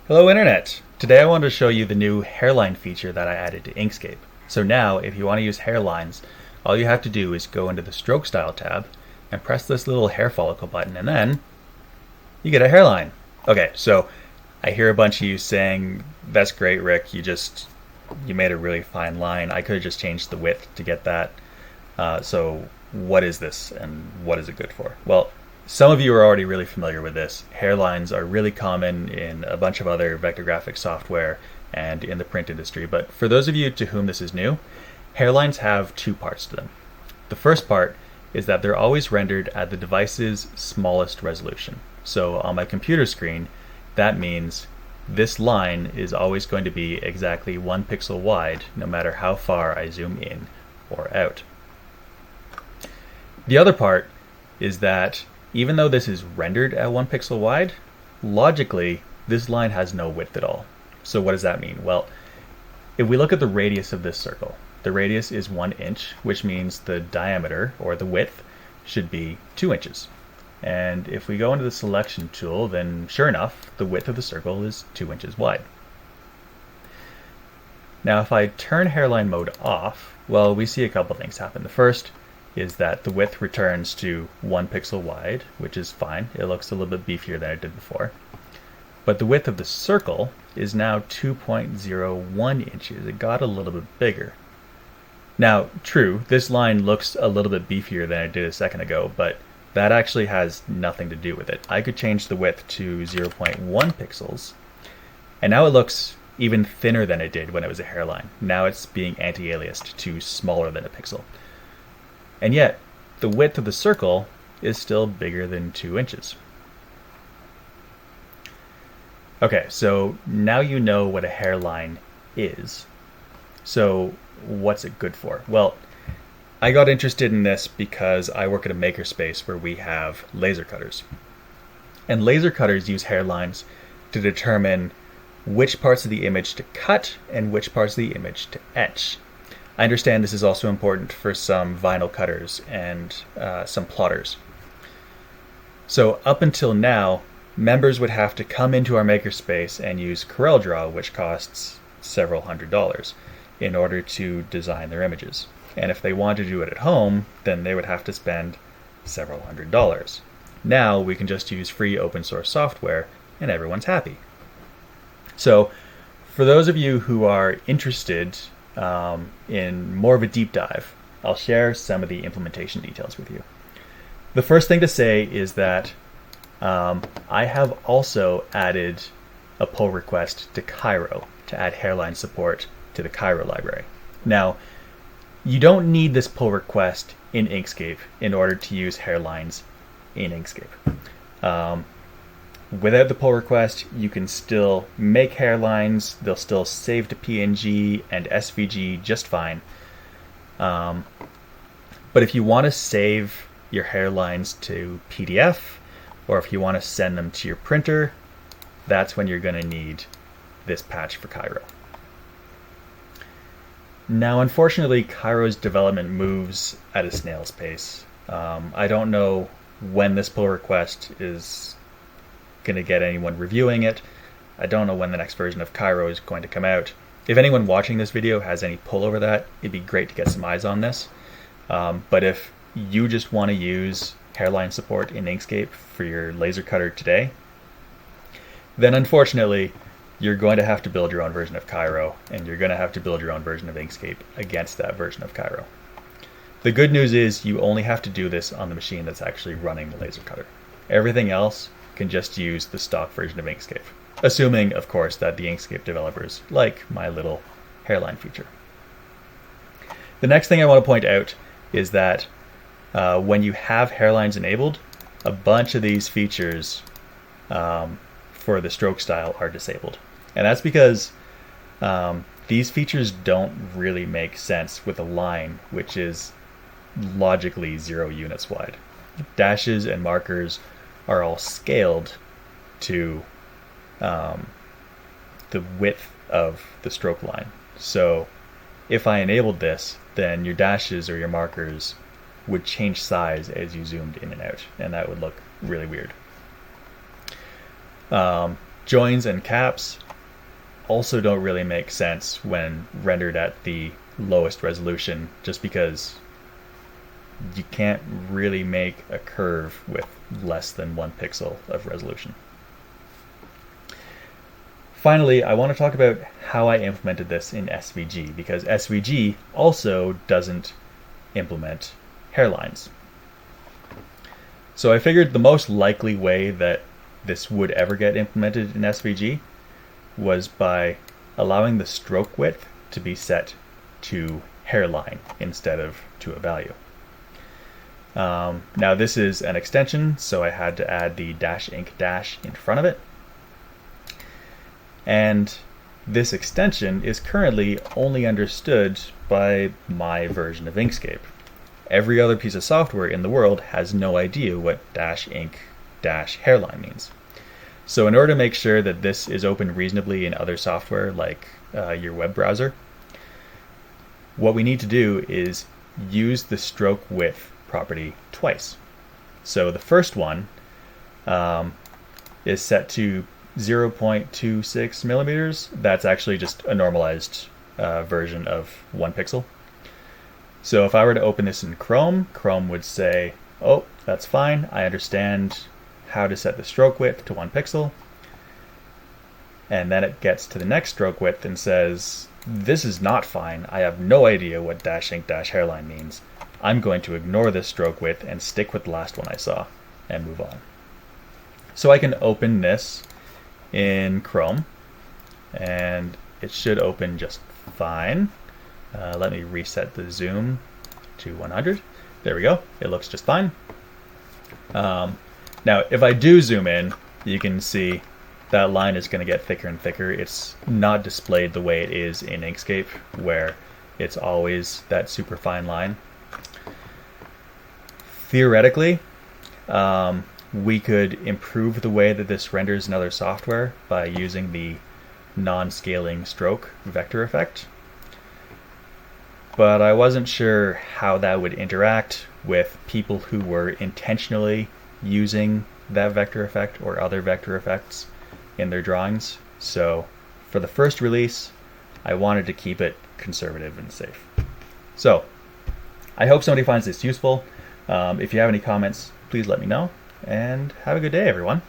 Hello Internet! Today I wanted to show you the new hairline feature that I added to Inkscape. So now, if you want to use hairlines, all you have to do is go into the Stroke Style tab and press this little hair follicle button, and then you get a hairline. Okay, so I hear a bunch of you saying, that's great, Rick, you made a really fine line. I could have just changed the width to get that. So what is this and what is it good for? Well, some of you are already really familiar with this. Hairlines are really common in a bunch of other vector graphics software and in the print industry, but for those of you to whom this is new, hairlines have two parts to them. The first part is that they're always rendered at the device's smallest resolution. So on my computer screen, that means this line is always going to be exactly 1 pixel wide, no matter how far I zoom in or out. The other part is that even though this is rendered at 1 pixel wide, logically, this line has no width at all. So what does that mean? Well, if we look at the radius of this circle, the radius is 1 inch, which means the diameter, or the width, should be 2 inches. And if we go into the selection tool, then sure enough, the width of the circle is 2 inches wide. Now if I turn hairline mode off, well, we see a couple things happen. The first is that the width returns to 1 pixel wide, which is fine. It looks a little bit beefier than it did before. But the width of the circle is now 2.01 inches. It got a little bit bigger. Now, true, this line looks a little bit beefier than it did a second ago, but that actually has nothing to do with it. I could change the width to 0.1 pixels, and now it looks even thinner than it did when it was a hairline. Now it's being anti-aliased to smaller than a pixel. And yet, the width of the circle is still bigger than 2 inches. Okay, so now you know what a hairline is. So what's it good for? Well, I got interested in this because I work at a makerspace where we have laser cutters. And laser cutters use hairlines to determine which parts of the image to cut and which parts of the image to etch. I understand this is also important for some vinyl cutters and some plotters. So up until now, members would have to come into our makerspace and use CorelDRAW, which costs several $100s, in order to design their images. And if they want to do it at home, then they would have to spend several $100s. Now we can just use free open source software and everyone's happy. So for those of you who are interested in more of a deep dive, I'll share some of the implementation details with you. The first thing to say is that I have also added a pull request to Cairo to add hairline support to the Cairo library. Now, you don't need this pull request in Inkscape in order to use hairlines in Inkscape. Without the pull request, you can still make hairlines. They'll still save to PNG and SVG just fine. But if you want to save your hairlines to PDF, or if you want to send them to your printer, that's when you're going to need this patch for Cairo. Now, unfortunately, Cairo's development moves at a snail's pace. I don't know when this pull request is going to get anyone reviewing it. I don't know when the next version of Cairo is going to come out. If anyone watching this video has any pull over that, it'd be great to get some eyes on this. But if you just want to use hairline support in Inkscape for your laser cutter today, then unfortunately you're going to have to build your own version of Cairo, and you're going to have to build your own version of Inkscape against that version of Cairo. The good news is you only have to do this on the machine that's actually running the laser cutter. Everything else can just use the stock version of Inkscape, assuming, of course, that the Inkscape developers like my little hairline feature. The next thing I want to point out is that when you have hairlines enabled, a bunch of these features for the stroke style are disabled. And that's because these features don't really make sense with a line which is logically 0 units wide. Dashes and markers are all scaled to the width of the stroke line. So if I enabled this, then your dashes or your markers would change size as you zoomed in and out, and that would look really weird. Joins and caps also don't really make sense when rendered at the lowest resolution, just because you can't really make a curve with less than 1 pixel of resolution. Finally, I want to talk about how I implemented this in SVG, because SVG also doesn't implement hairlines. So I figured the most likely way that this would ever get implemented in SVG was by allowing the stroke width to be set to hairline instead of to a value. Now this is an extension, so I had to add the -ink- in front of it. And this extension is currently only understood by my version of Inkscape. Every other piece of software in the world has no idea what -ink-hairline means. So in order to make sure that this is open reasonably in other software like your web browser, what we need to do is use the stroke width property twice. So the first one is set to 0.26 millimeters. That's actually just a normalized version of 1 pixel. So if I were to open this in Chrome, Chrome would say, oh, that's fine. I understand how to set the stroke width to 1 pixel. And then it gets to the next stroke width and says, this is not fine. I have no idea what -ink-hairline means. I'm going to ignore this stroke width and stick with the last one I saw and move on. So I can open this in Chrome and it should open just fine. Let me reset the zoom to 100. There we go. It looks just fine. Now, if I do zoom in, you can see that line is going to get thicker and thicker. It's not displayed the way it is in Inkscape, where it's always that super fine line. Theoretically, we could improve the way that this renders in other software by using the non-scaling stroke vector effect. But I wasn't sure how that would interact with people who were intentionally using that vector effect or other vector effects in their drawings. So for the first release, I wanted to keep it conservative and safe. So I hope somebody finds this useful. If you have any comments, please let me know, and have a good day, everyone.